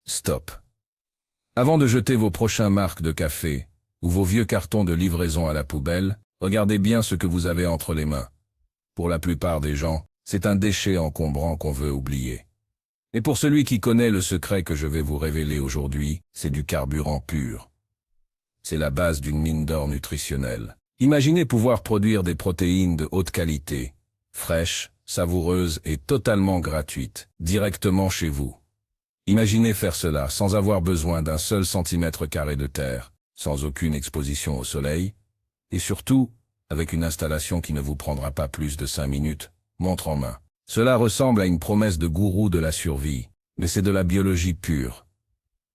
Stop. Avant de jeter vos prochains marques de café ou vos vieux cartons de livraison à la poubelle, regardez bien ce que vous avez entre les mains. Pour la plupart des gens, c'est un déchet encombrant qu'on veut oublier. Et pour celui qui connaît le secret que je vais vous révéler aujourd'hui, c'est du carburant pur. C'est la base d'une mine d'or nutritionnelle. Imaginez pouvoir produire des protéines de haute qualité, fraîches, savoureuses et totalement gratuites, directement chez vous. Imaginez faire cela sans avoir besoin d'un seul centimètre carré de terre, sans aucune exposition au soleil, et surtout, avec une installation qui ne vous prendra pas plus de 5 minutes, montre en main. Cela ressemble à une promesse de gourou de la survie, mais c'est de la biologie pure.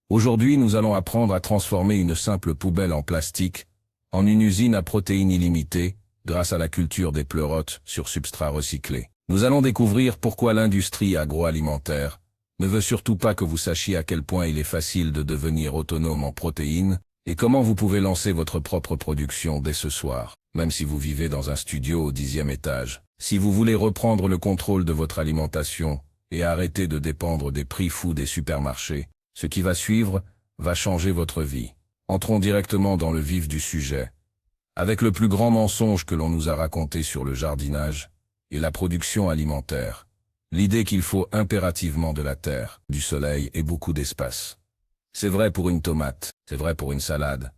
Aujourd'hui, nous allons apprendre à transformer une simple poubelle en plastique en une usine à protéines illimitées, grâce à la culture des pleurotes sur substrat recyclé. Nous allons découvrir pourquoi l'industrie agroalimentaire ne veut surtout pas que vous sachiez à quel point il est facile de devenir autonome en protéines et comment vous pouvez lancer votre propre production dès ce soir, même si vous vivez dans un studio au 10e étage. Si vous voulez reprendre le contrôle de votre alimentation et arrêter de dépendre des prix fous des supermarchés, ce qui va suivre va changer votre vie. Entrons directement dans le vif du sujet. Avec le plus grand mensonge que l'on nous a raconté sur le jardinage et la production alimentaire, l'idée qu'il faut impérativement de la terre, du soleil et beaucoup d'espace. C'est vrai pour une tomate, c'est vrai pour une salade.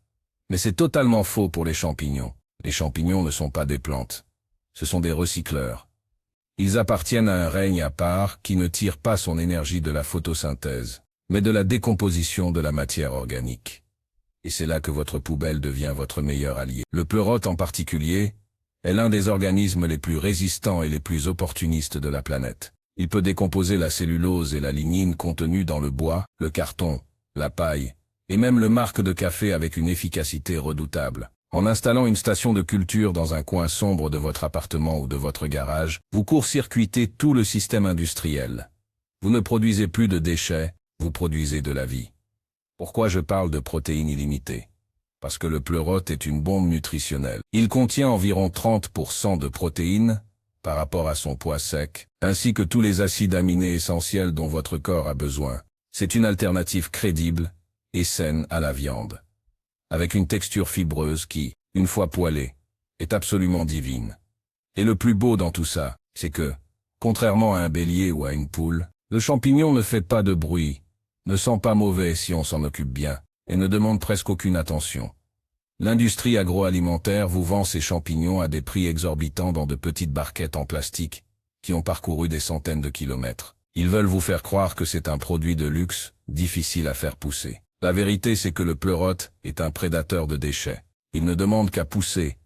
Mais c'est totalement faux pour les champignons. Les champignons ne sont pas des plantes. Ce sont des recycleurs. Ils appartiennent à un règne à part qui ne tire pas son énergie de la photosynthèse, mais de la décomposition de la matière organique. Et c'est là que votre poubelle devient votre meilleur allié. Le pleurote en particulier est l'un des organismes les plus résistants et les plus opportunistes de la planète. Il peut décomposer la cellulose et la lignine contenues dans le bois, le carton, la paille, et même le marc de café avec une efficacité redoutable. En installant une station de culture dans un coin sombre de votre appartement ou de votre garage, vous court-circuitez tout le système industriel. Vous ne produisez plus de déchets, vous produisez de la vie. Pourquoi je parle de protéines illimitées? Parce que le pleurote est une bombe nutritionnelle. Il contient environ 30% de protéines par rapport à son poids sec, ainsi que tous les acides aminés essentiels dont votre corps a besoin. C'est une alternative crédible et saine à la viande, avec une texture fibreuse qui, une fois poêlée, est absolument divine. Et le plus beau dans tout ça, c'est que, contrairement à un bélier ou à une poule, le champignon ne fait pas de bruit, ne sent pas mauvais si on s'en occupe bien, et ne demande presque aucune attention. L'industrie agroalimentaire vous vend ces champignons à des prix exorbitants dans de petites barquettes en plastique, qui ont parcouru des centaines de kilomètres. Ils veulent vous faire croire que c'est un produit de luxe, difficile à faire pousser. La vérité c'est que le pleurote est un prédateur de déchets. Il ne demande qu'à pousser,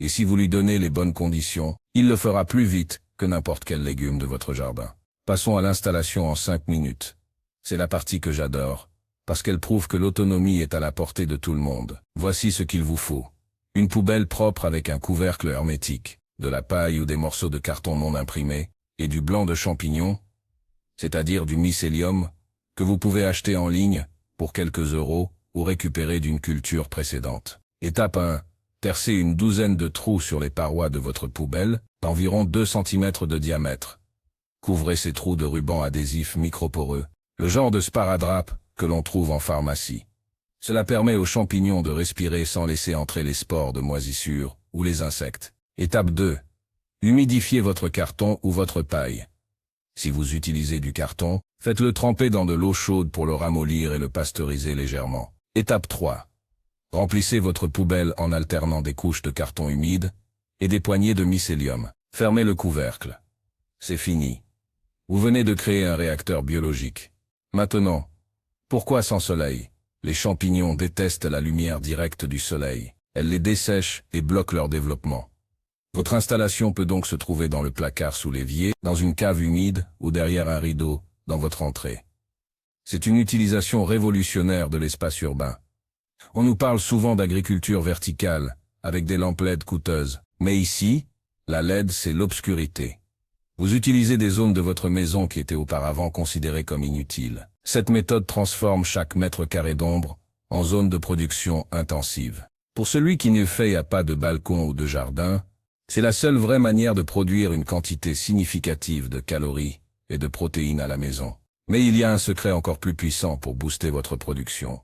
et si vous lui donnez les bonnes conditions, il le fera plus vite que n'importe quel légume de votre jardin. Passons à l'installation en 5 minutes. C'est la partie que j'adore, parce qu'elle prouve que l'autonomie est à la portée de tout le monde. Voici ce qu'il vous faut. Une poubelle propre avec un couvercle hermétique, de la paille ou des morceaux de carton non imprimés, et du blanc de champignon, c'est-à-dire du mycélium, que vous pouvez acheter en ligne, pour quelques euros, ou récupérer d'une culture précédente. Étape 1. Tercez une douzaine de trous sur les parois de votre poubelle, d'environ 2 cm de diamètre. Couvrez ces trous de ruban adhésif microporeux, le genre de sparadrap que l'on trouve en pharmacie. Cela permet aux champignons de respirer sans laisser entrer les spores de moisissure ou les insectes. Étape 2. Humidifiez votre carton ou votre paille. Si vous utilisez du carton, faites-le tremper dans de l'eau chaude pour le ramollir et le pasteuriser légèrement. Étape 3. Remplissez votre poubelle en alternant des couches de carton humide et des poignées de mycélium. Fermez le couvercle. C'est fini. Vous venez de créer un réacteur biologique. Maintenant, pourquoi sans soleil? Les champignons détestent la lumière directe du soleil. Elle les dessèche et bloque leur développement. Votre installation peut donc se trouver dans le placard sous l'évier, dans une cave humide ou derrière un rideau, dans votre entrée. C'est une utilisation révolutionnaire de l'espace urbain. On nous parle souvent d'agriculture verticale, avec des lampes LED coûteuses. Mais ici, la LED c'est l'obscurité. Vous utilisez des zones de votre maison qui étaient auparavant considérées comme inutiles. Cette méthode transforme chaque mètre carré d'ombre en zone de production intensive. Pour celui qui ne fait pas de balcon ou de jardin, c'est la seule vraie manière de produire une quantité significative de calories et de protéines à la maison. Mais il y a un secret encore plus puissant pour booster votre production.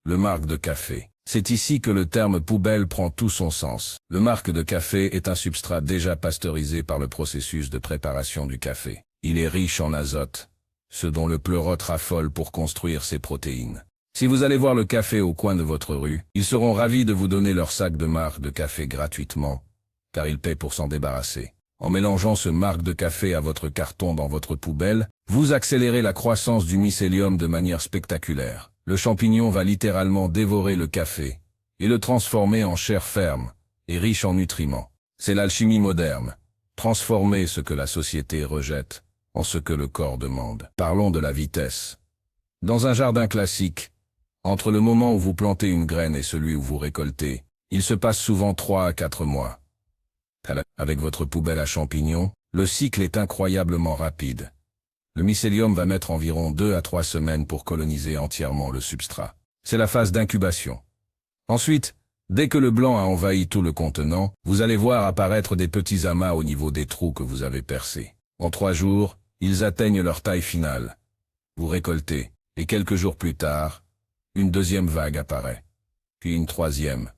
Le marc de café. C'est ici que le terme poubelle prend tout son sens. Le marc de café est un substrat déjà pasteurisé par le processus de préparation du café. Il est riche en azote, ce dont le pleurote raffole pour construire ses protéines. Si vous allez voir le café au coin de votre rue, ils seront ravis de vous donner leur sac de marc de café gratuitement, car ils paient pour s'en débarrasser. En mélangeant ce marc de café à votre carton dans votre poubelle, vous accélérez la croissance du mycélium de manière spectaculaire. Le champignon va littéralement dévorer le café et le transformer en chair ferme et riche en nutriments. C'est l'alchimie moderne. Transformer ce que la société rejette en ce que le corps demande. Parlons de la vitesse. Dans un jardin classique, entre le moment où vous plantez une graine et celui où vous récoltez, il se passe souvent 3 à 4 mois. Avec votre poubelle à champignons, le cycle est incroyablement rapide. Le mycélium va mettre environ 2 à 3 semaines pour coloniser entièrement le substrat. C'est la phase d'incubation. Ensuite, dès que le blanc a envahi tout le contenant, vous allez voir apparaître des petits amas au niveau des trous que vous avez percés. En 3 jours, ils atteignent leur taille finale. Vous récoltez, et quelques jours plus tard, une deuxième vague apparaît. Puis une troisième.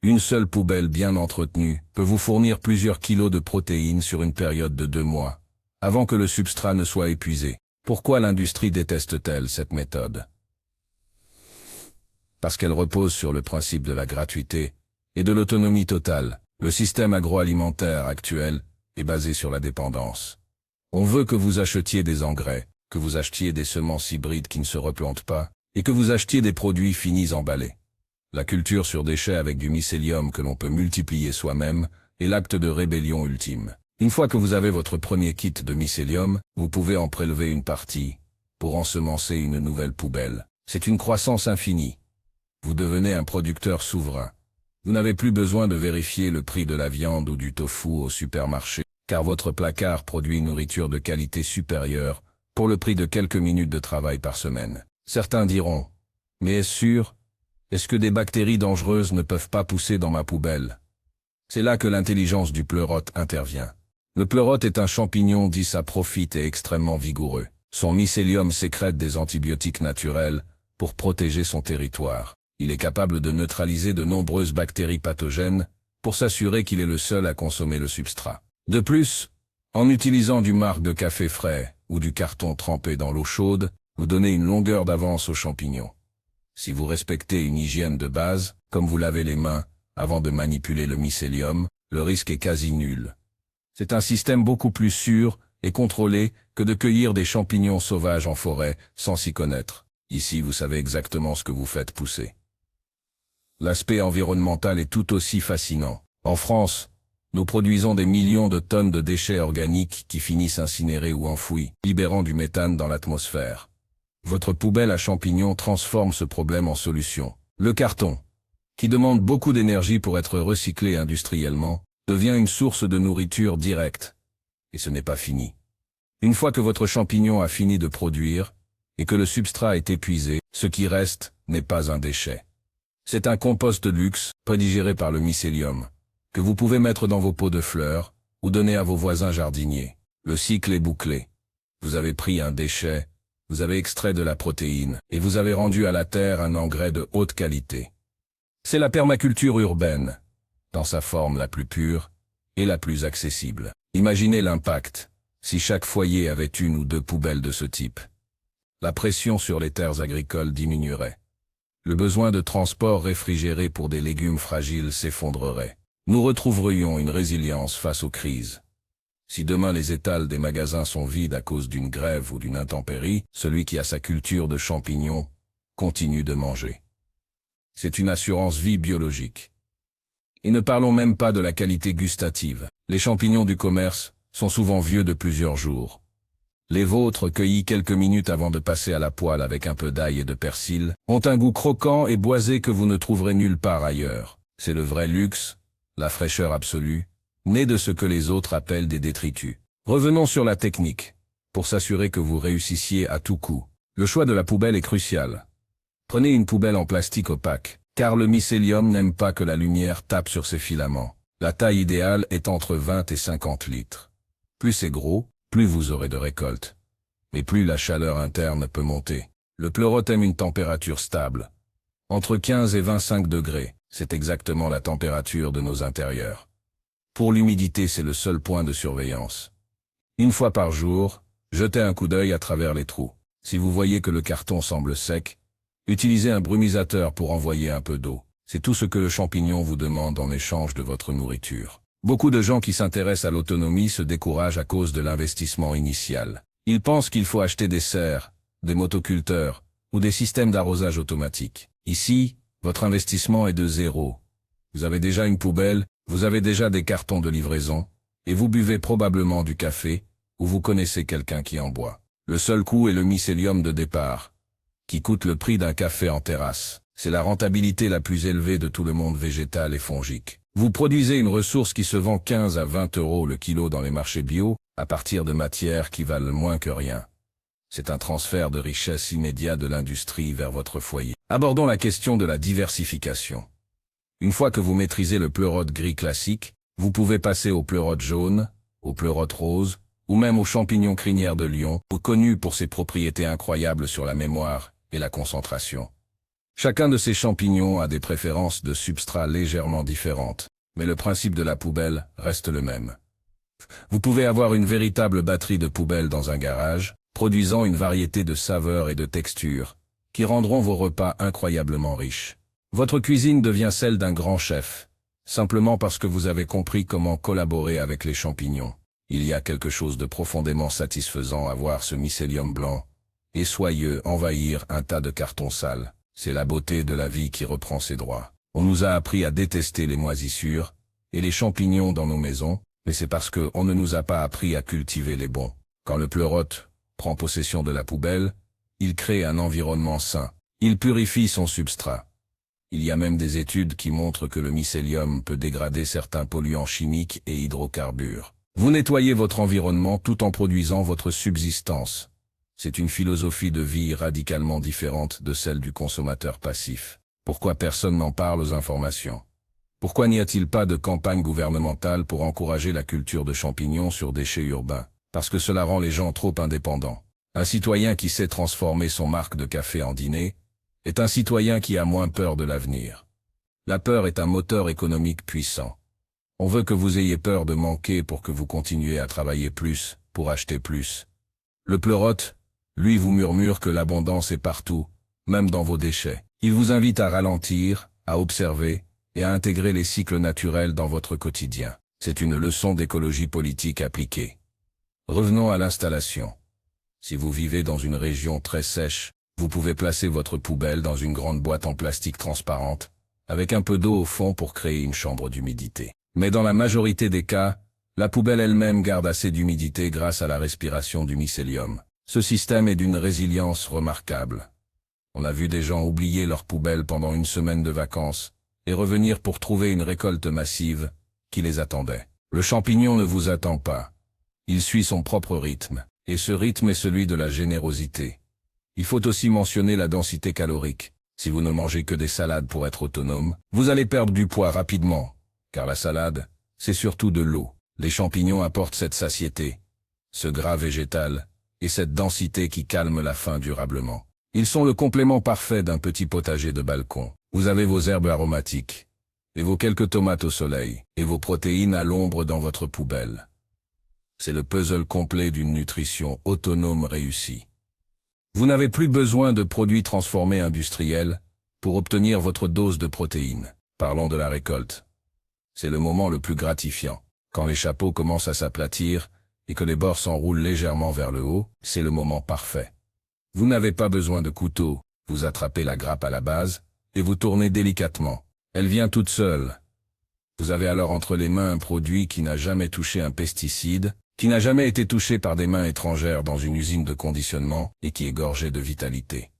Une seule poubelle bien entretenue peut vous fournir plusieurs kilos de protéines sur une période de 2 mois, avant que le substrat ne soit épuisé. Pourquoi l'industrie déteste-t-elle cette méthode? Parce qu'elle repose sur le principe de la gratuité et de l'autonomie totale. Le système agroalimentaire actuel est basé sur la dépendance. On veut que vous achetiez des engrais, que vous achetiez des semences hybrides qui ne se replantent pas, et que vous achetiez des produits finis emballés. La culture sur déchets avec du mycélium que l'on peut multiplier soi-même est l'acte de rébellion ultime. Une fois que vous avez votre premier kit de mycélium, vous pouvez en prélever une partie pour ensemencer une nouvelle poubelle. C'est une croissance infinie. Vous devenez un producteur souverain. Vous n'avez plus besoin de vérifier le prix de la viande ou du tofu au supermarché, car votre placard produit une nourriture de qualité supérieure pour le prix de quelques minutes de travail par semaine. Certains diront, mais est-ce sûr? Est-ce que des bactéries dangereuses ne peuvent pas pousser dans ma poubelle? C'est là que l'intelligence du pleurote intervient. Le pleurote est un champignon dit saprophyte et extrêmement vigoureux. Son mycélium sécrète des antibiotiques naturels pour protéger son territoire. Il est capable de neutraliser de nombreuses bactéries pathogènes pour s'assurer qu'il est le seul à consommer le substrat. De plus, en utilisant du marc de café frais ou du carton trempé dans l'eau chaude, vous donnez une longueur d'avance aux champignons. Si vous respectez une hygiène de base, comme vous lavez les mains avant de manipuler le mycélium, le risque est quasi nul. C'est un système beaucoup plus sûr et contrôlé que de cueillir des champignons sauvages en forêt sans s'y connaître. Ici, vous savez exactement ce que vous faites pousser. L'aspect environnemental est tout aussi fascinant. En France, nous produisons des millions de tonnes de déchets organiques qui finissent incinérés ou enfouis, libérant du méthane dans l'atmosphère. Votre poubelle à champignons transforme ce problème en solution. Le carton, qui demande beaucoup d'énergie pour être recyclé industriellement, devient une source de nourriture directe. Et ce n'est pas fini. Une fois que votre champignon a fini de produire, et que le substrat est épuisé, ce qui reste n'est pas un déchet. C'est un compost de luxe, prédigéré par le mycélium, que vous pouvez mettre dans vos pots de fleurs, ou donner à vos voisins jardiniers. Le cycle est bouclé. Vous avez pris un déchet, vous avez extrait de la protéine, et vous avez rendu à la terre un engrais de haute qualité. C'est la permaculture urbaine, dans sa forme la plus pure et la plus accessible. Imaginez l'impact, si chaque foyer avait 1 ou 2 poubelles de ce type. La pression sur les terres agricoles diminuerait. Le besoin de transport réfrigéré pour des légumes fragiles s'effondrerait. Nous retrouverions une résilience face aux crises. Si demain les étals des magasins sont vides à cause d'une grève ou d'une intempérie, celui qui a sa culture de champignons continue de manger. C'est une assurance vie biologique. Et ne parlons même pas de la qualité gustative. Les champignons du commerce sont souvent vieux de plusieurs jours. Les vôtres, cueillis quelques minutes avant de passer à la poêle avec un peu d'ail et de persil, ont un goût croquant et boisé que vous ne trouverez nulle part ailleurs. C'est le vrai luxe, la fraîcheur absolue, née de ce que les autres appellent des détritus. Revenons sur la technique, pour s'assurer que vous réussissiez à tout coup. Le choix de la poubelle est crucial. Prenez une poubelle en plastique opaque, car le mycélium n'aime pas que la lumière tape sur ses filaments. La taille idéale est entre 20 et 50 litres. Plus c'est gros, plus vous aurez de récolte. mais plus la chaleur interne peut monter. Le pleurote aime une température stable. Entre 15 et 25 degrés, c'est exactement la température de nos intérieurs. Pour l'humidité, c'est le seul point de surveillance. Une fois par jour, jetez un coup d'œil à travers les trous. Si vous voyez que le carton semble sec, utilisez un brumisateur pour envoyer un peu d'eau. C'est tout ce que le champignon vous demande en échange de votre nourriture. Beaucoup de gens qui s'intéressent à l'autonomie se découragent à cause de l'investissement initial. Ils pensent qu'il faut acheter des serres, des motoculteurs ou des systèmes d'arrosage automatique. Ici, votre investissement est de zéro. Vous avez déjà une poubelle, vous avez déjà des cartons de livraison, et vous buvez probablement du café, ou vous connaissez quelqu'un qui en boit. Le seul coût est le mycélium de départ, qui coûte le prix d'un café en terrasse. C'est la rentabilité la plus élevée de tout le monde végétal et fongique. Vous produisez une ressource qui se vend 15 à 20 € le kilo dans les marchés bio, à partir de matières qui valent moins que rien. C'est un transfert de richesse immédiat de l'industrie vers votre foyer. Abordons la question de la diversification. Une fois que vous maîtrisez le pleurote gris classique, vous pouvez passer au pleurote jaune, au pleurote rose, ou même aux champignons crinière de lion, connu pour ses propriétés incroyables sur la mémoire et la concentration. Chacun de ces champignons a des préférences de substrat légèrement différentes, mais le principe de la poubelle reste le même. Vous pouvez avoir une véritable batterie de poubelles dans un garage, produisant une variété de saveurs et de textures, qui rendront vos repas incroyablement riches. Votre cuisine devient celle d'un grand chef, simplement parce que vous avez compris comment collaborer avec les champignons. Il y a quelque chose de profondément satisfaisant à voir ce mycélium blanc et soyeux envahir un tas de cartons sales. C'est la beauté de la vie qui reprend ses droits. On nous a appris à détester les moisissures et les champignons dans nos maisons, mais c'est parce qu'on ne nous a pas appris à cultiver les bons. Quand le pleurote prend possession de la poubelle, il crée un environnement sain. Il purifie son substrat. Il y a même des études qui montrent que le mycélium peut dégrader certains polluants chimiques et hydrocarbures. Vous nettoyez votre environnement tout en produisant votre subsistance. C'est une philosophie de vie radicalement différente de celle du consommateur passif. Pourquoi personne n'en parle aux informations? Pourquoi n'y a-t-il pas de campagne gouvernementale pour encourager la culture de champignons sur déchets urbains? Parce que cela rend les gens trop indépendants. Un citoyen qui sait transformer son marque de café en dîner est un citoyen qui a moins peur de l'avenir. La peur est un moteur économique puissant. On veut que vous ayez peur de manquer pour que vous continuiez à travailler plus, pour acheter plus. Le pleurote, lui, vous murmure que l'abondance est partout, même dans vos déchets. Il vous invite à ralentir, à observer et à intégrer les cycles naturels dans votre quotidien. C'est une leçon d'écologie politique appliquée. Revenons à l'installation. Si vous vivez dans une région très sèche, vous pouvez placer votre poubelle dans une grande boîte en plastique transparente, avec un peu d'eau au fond pour créer une chambre d'humidité. Mais dans la majorité des cas, la poubelle elle-même garde assez d'humidité grâce à la respiration du mycélium. Ce système est d'une résilience remarquable. On a vu des gens oublier leur poubelle pendant une semaine de vacances et revenir pour trouver une récolte massive qui les attendait. Le champignon ne vous attend pas. Il suit son propre rythme, et ce rythme est celui de la générosité. Il faut aussi mentionner la densité calorique. Si vous ne mangez que des salades pour être autonome, vous allez perdre du poids rapidement, car la salade, c'est surtout de l'eau. Les champignons apportent cette satiété, ce gras végétal, et cette densité qui calme la faim durablement. Ils sont le complément parfait d'un petit potager de balcon. Vous avez vos herbes aromatiques, et vos quelques tomates au soleil, et vos protéines à l'ombre dans votre poubelle. C'est le puzzle complet d'une nutrition autonome réussie. Vous n'avez plus besoin de produits transformés industriels pour obtenir votre dose de protéines. Parlons de la récolte. C'est le moment le plus gratifiant. Quand les chapeaux commencent à s'aplatir et que les bords s'enroulent légèrement vers le haut, c'est le moment parfait. Vous n'avez pas besoin de couteau, vous attrapez la grappe à la base et vous tournez délicatement. Elle vient toute seule. Vous avez alors entre les mains un produit qui n'a jamais touché un pesticide, qui n'a jamais été touché par des mains étrangères dans une usine de conditionnement et qui est gorgé de vitalité.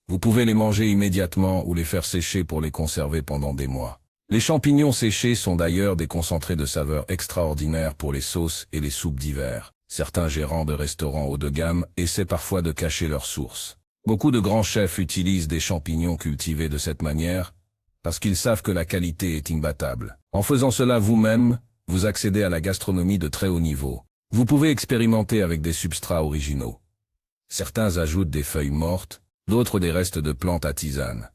Vous pouvez les manger immédiatement ou les faire sécher pour les conserver pendant des mois. Les champignons séchés sont d'ailleurs des concentrés de saveurs extraordinaires pour les sauces et les soupes d'hiver. Certains gérants de restaurants haut de gamme essaient parfois de cacher leur source. Beaucoup de grands chefs utilisent des champignons cultivés de cette manière parce qu'ils savent que la qualité est imbattable. En faisant cela vous-même, vous accédez à la gastronomie de très haut niveau. Vous pouvez expérimenter avec des substrats originaux. Certains ajoutent des feuilles mortes, d'autres des restes de plantes à tisane.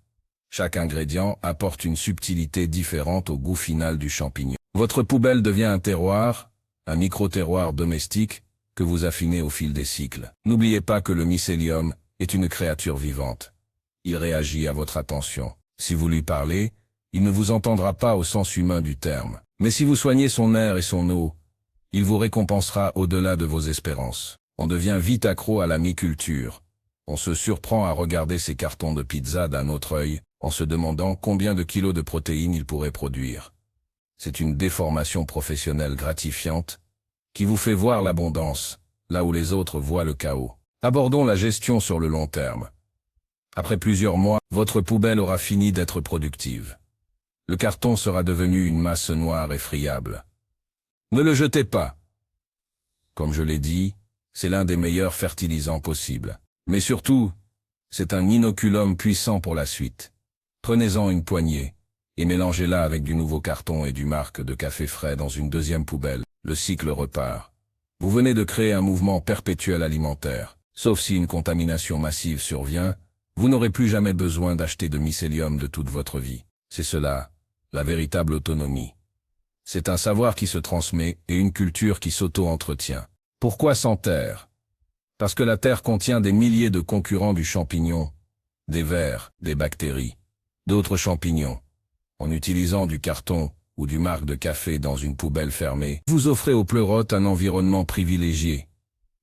Chaque ingrédient apporte une subtilité différente au goût final du champignon. Votre poubelle devient un terroir, un micro-terroir domestique, que vous affinez au fil des cycles. N'oubliez pas que le mycélium est une créature vivante. Il réagit à votre attention. Si vous lui parlez, il ne vous entendra pas au sens humain du terme. Mais si vous soignez son air et son eau, il vous récompensera au-delà de vos espérances. On devient vite accro à la myculture. On se surprend à regarder ces cartons de pizza d'un autre œil, en se demandant combien de kilos de protéines il pourrait produire. C'est une déformation professionnelle gratifiante, qui vous fait voir l'abondance, là où les autres voient le chaos. Abordons la gestion sur le long terme. Après plusieurs mois, votre poubelle aura fini d'être productive. Le carton sera devenu une masse noire et friable. Ne le jetez pas. Comme je l'ai dit, c'est l'un des meilleurs fertilisants possibles. Mais surtout, c'est un inoculum puissant pour la suite. Prenez-en une poignée, et mélangez-la avec du nouveau carton et du marc de café frais dans une deuxième poubelle. Le cycle repart. Vous venez de créer un mouvement perpétuel alimentaire. Sauf si une contamination massive survient, vous n'aurez plus jamais besoin d'acheter de mycélium de toute votre vie. C'est cela, la véritable autonomie. C'est un savoir qui se transmet et une culture qui s'auto-entretient. Pourquoi sans terre? Parce que la terre contient des milliers de concurrents du champignon, des vers, des bactéries, d'autres champignons. En utilisant du carton ou du marc de café dans une poubelle fermée, vous offrez au pleurote un environnement privilégié,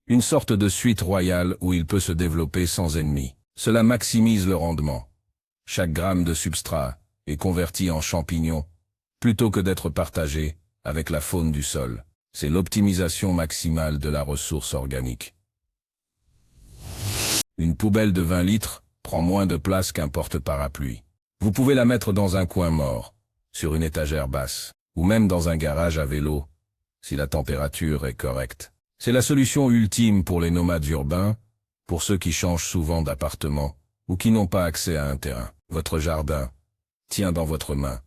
une sorte de suite royale où il peut se développer sans ennemis. Cela maximise le rendement. Chaque gramme de substrat est converti en champignon, plutôt que d'être partagé avec la faune du sol. C'est l'optimisation maximale de la ressource organique. Une poubelle de 20 litres prend moins de place qu'un porte-parapluie. Vous pouvez la mettre dans un coin mort, sur une étagère basse, ou même dans un garage à vélo, si la température est correcte. C'est la solution ultime pour les nomades urbains, pour ceux qui changent souvent d'appartement, ou qui n'ont pas accès à un terrain. Votre jardin tient dans votre main,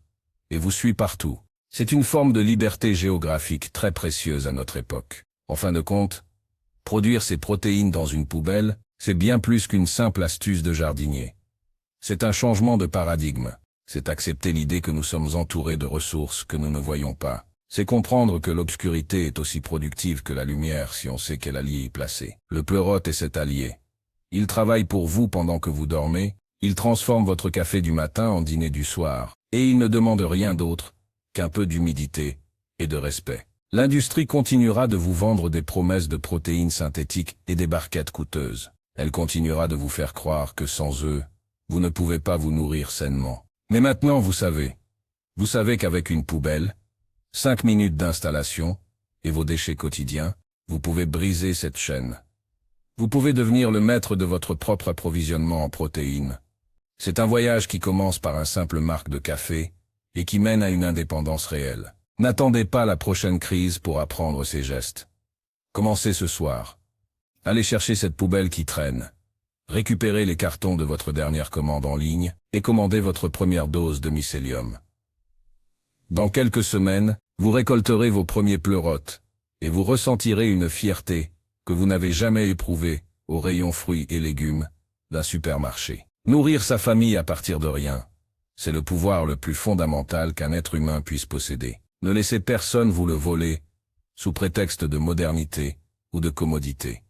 et vous suit partout. C'est une forme de liberté géographique très précieuse à notre époque. En fin de compte, produire ces protéines dans une poubelle, c'est bien plus qu'une simple astuce de jardinier. C'est un changement de paradigme. C'est accepter l'idée que nous sommes entourés de ressources que nous ne voyons pas. C'est comprendre que l'obscurité est aussi productive que la lumière si on sait quel allié y placer. Le pleurote est cet allié. Il travaille pour vous pendant que vous dormez, il transforme votre café du matin en dîner du soir, et il ne demande rien d'autre qu'un peu d'humidité et de respect. L'industrie continuera de vous vendre des promesses de protéines synthétiques et des barquettes coûteuses. Elle continuera de vous faire croire que sans eux, vous ne pouvez pas vous nourrir sainement. Mais maintenant vous savez. Vous savez qu'avec une poubelle, 5 minutes d'installation, et vos déchets quotidiens, vous pouvez briser cette chaîne. Vous pouvez devenir le maître de votre propre approvisionnement en protéines. C'est un voyage qui commence par un simple marc de café, et qui mène à une indépendance réelle. N'attendez pas la prochaine crise pour apprendre ces gestes. Commencez ce soir. Allez chercher cette poubelle qui traîne. Récupérez les cartons de votre dernière commande en ligne, et commandez votre première dose de mycélium. Dans quelques semaines, vous récolterez vos premiers pleurotes, et vous ressentirez une fierté que vous n'avez jamais éprouvée au rayon fruits et légumes d'un supermarché. Nourrir sa famille à partir de rien, c'est le pouvoir le plus fondamental qu'un être humain puisse posséder. Ne laissez personne vous le voler, sous prétexte de modernité ou de commodité.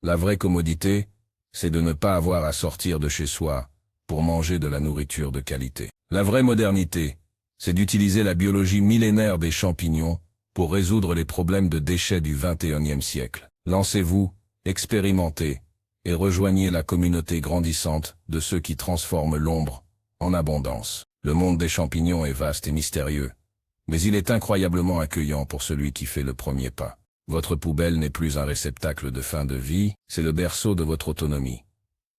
La vraie commodité, c'est de ne pas avoir à sortir de chez soi pour manger de la nourriture de qualité. La vraie modernité, c'est d'utiliser la biologie millénaire des champignons pour résoudre les problèmes de déchets du XXIe siècle. Lancez-vous, expérimentez, et rejoignez la communauté grandissante de ceux qui transforment l'ombre en abondance. Le monde des champignons est vaste et mystérieux, mais il est incroyablement accueillant pour celui qui fait le premier pas. Votre poubelle n'est plus un réceptacle de fin de vie, c'est le berceau de votre autonomie.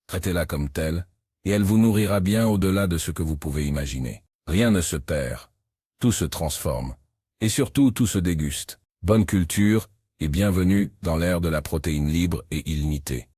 Traitez-la comme telle, et elle vous nourrira bien au-delà de ce que vous pouvez imaginer. Rien ne se perd, tout se transforme, et surtout tout se déguste. Bonne culture, et bienvenue dans l'ère de la protéine libre et illimitée.